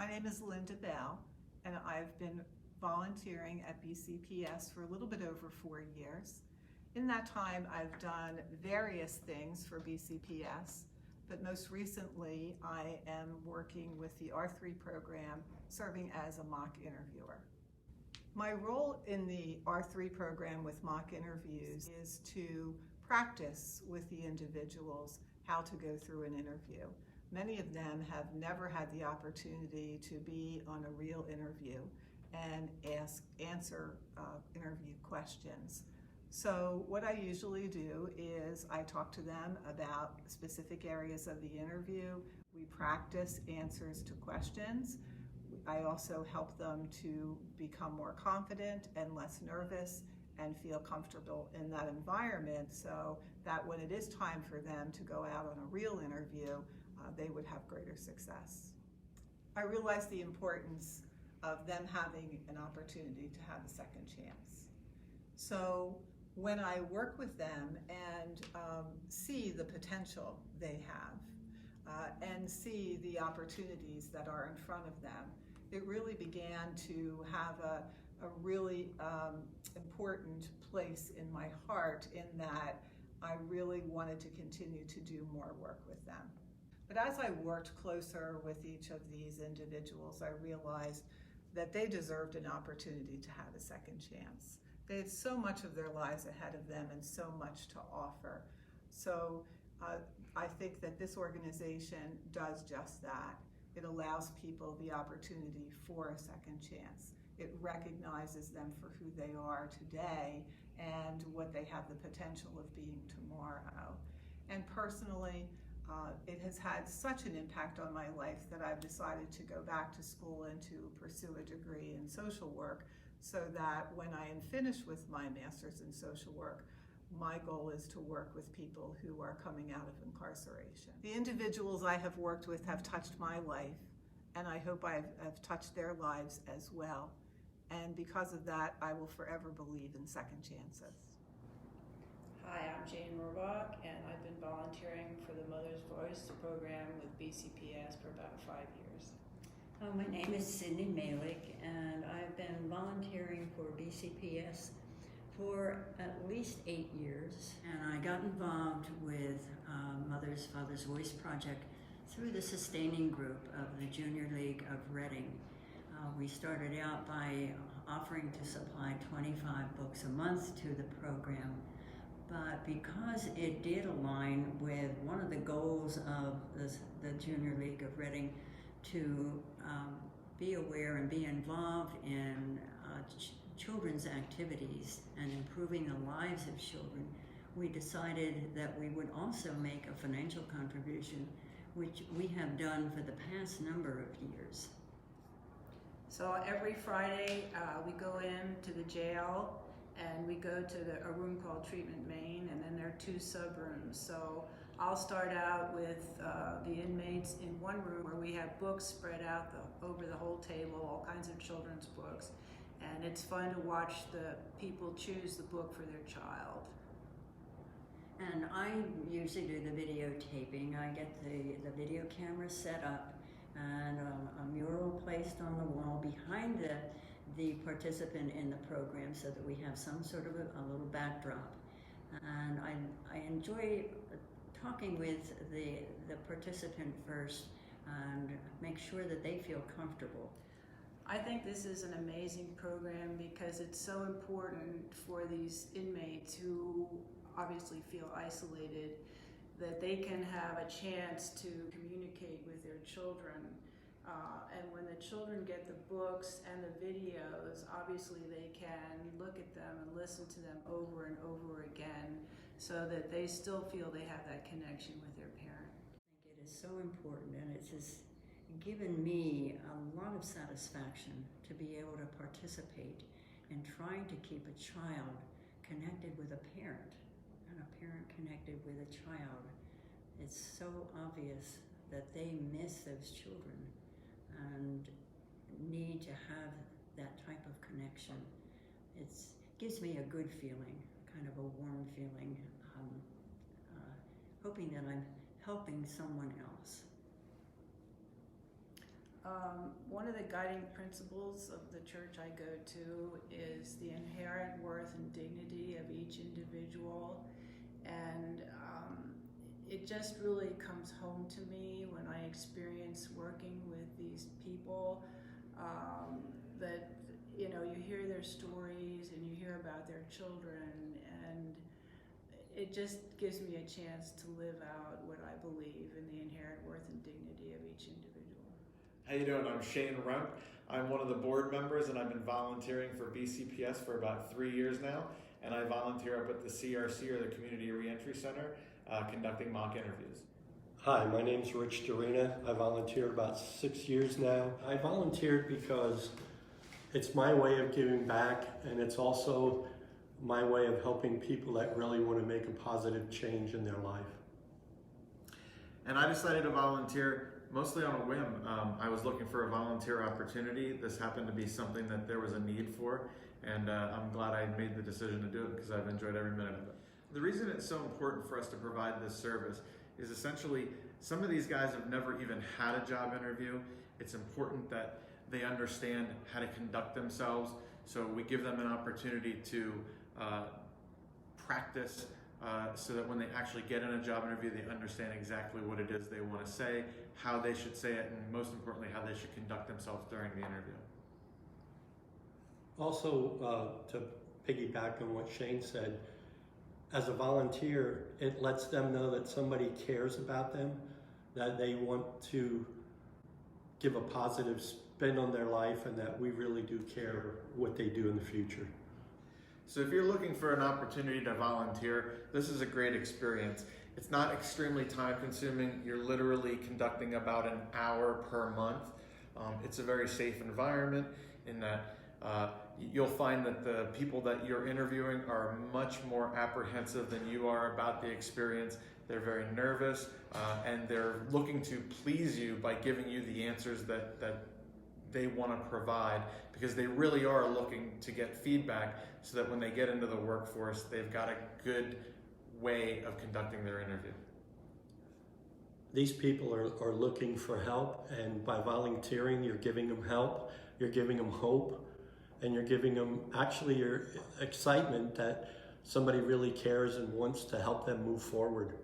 My name is Linda Bell, and I've been volunteering at BCPS for a little bit over 4 years. In that time, I've done various things for BCPS, but most recently, I am working with the R3 program, serving as a mock interviewer. My role in the R3 program with mock interviews is to practice with the individuals how to go through an interview. Many of them have never had the opportunity to be on a real interview and answer interview questions. So what I usually do is I talk to them about specific areas of the interview. We practice answers to questions. I also help them to become more confident and less nervous and feel comfortable in that environment so that when it is time for them to go out on a real interview, they would have greater success. I realize the importance of them having an opportunity to have a second chance. So when I work with them and see the potential they have and see the opportunities that are in front of them, it really began to have a really important place in my heart, in that I really wanted to continue to do more work with them. But as I worked closer with each of these individuals, I realized that they deserved an opportunity to have a second chance. They had so much of their lives ahead of them and so much to offer. So I think that this organization does just that. It allows people the opportunity for a second chance. It recognizes them for who they are today and what they have the potential of being tomorrow. And personally, it has had such an impact on my life that I've decided to go back to school and to pursue a degree in social work, so that when I am finished with my master's in social work, my goal is to work with people who are coming out of incarceration. The individuals I have worked with have touched my life, and I hope I've touched their lives as well. And because of that, I will forever believe in second chances. Hi, I'm Jane Rohrbach, and I've been volunteering for the Mother's Voice program with BCPS for about 5 years. My name is Cindy Malik, and I've been volunteering for BCPS for at least 8 years. And I got involved with Mother's Father's Voice Project through the sustaining group of the Junior League of Reading. We started out by offering to supply 25 books a month to the program. But because it did align with one of the goals of the Junior League of Reading to be aware and be involved in children's activities and improving the lives of children, we decided that we would also make a financial contribution, which we have done for the past number of years. So every Friday we go into the jail and we go to a room called Treatment Main, and then there are 2 sub-rooms. So I'll start out with the inmates in one room where we have books spread out over the whole table, all kinds of children's books. And it's fun to watch the people choose the book for their child. And I usually do the videotaping. I get the video camera set up and a mural placed on the wall behind the participant in the program so that we have some sort of a little backdrop. And I enjoy talking with the participant first and make sure that they feel comfortable. I think this is an amazing program because it's so important for these inmates who obviously feel isolated, that they can have a chance to communicate with their children. And when the children get the books and the videos, obviously they can look at them and listen to them over and over again so that they still feel they have that connection with their parent. I think it is so important, and it's just given me a lot of satisfaction to be able to participate in trying to keep a child connected with a parent and a parent connected with a child. It's so obvious that they miss those children and need to have that type of connection. It gives me a good feeling, kind of a warm feeling, hoping that I'm helping someone else. One of the guiding principles of the church I go to is the inherent worth and dignity of each individual. And it just really comes home to me when I experience working with these people, that, you know, you hear their stories and you hear about their children, and it just gives me a chance to live out what I believe in the inherent worth and dignity of each individual. How you doing? I'm Shane Rump. I'm one of the board members, and I've been volunteering for BCPS for about 3 years now. And I volunteer up at the CRC, or the Community Reentry Center, conducting mock interviews. Hi, my name's Rich Dorina. I volunteered about 6 years now. I volunteered because it's my way of giving back, and it's also my way of helping people that really want to make a positive change in their life. And I decided to volunteer mostly on a whim. I was looking for a volunteer opportunity. This happened to be something that there was a need for, and I'm glad I made the decision to do it because I've enjoyed every minute of it. The reason it's so important for us to provide this service is essentially some of these guys have never even had a job interview. It's important that they understand how to conduct themselves, so we give them an opportunity to practice so that when they actually get in a job interview, they understand exactly what it is they want to say, how they should say it, and most importantly, how they should conduct themselves during the interview. Also, to piggyback on what Shane said, as a volunteer, it lets them know that somebody cares about them, that they want to give a positive spin on their life, and that we really do care what they do in the future. So if you're looking for an opportunity to volunteer, this is a great experience. It's not extremely time consuming. You're literally conducting about an hour per month. It's a very safe environment in that you'll find that the people that you're interviewing are much more apprehensive than you are about the experience. They're very nervous, and they're looking to please you by giving you the answers that they want to provide, because they really are looking to get feedback so that when they get into the workforce, they've got a good way of conducting their interview. These people are looking for help, and by volunteering, you're giving them help, you're giving them hope, and you're giving them actually your excitement that somebody really cares and wants to help them move forward.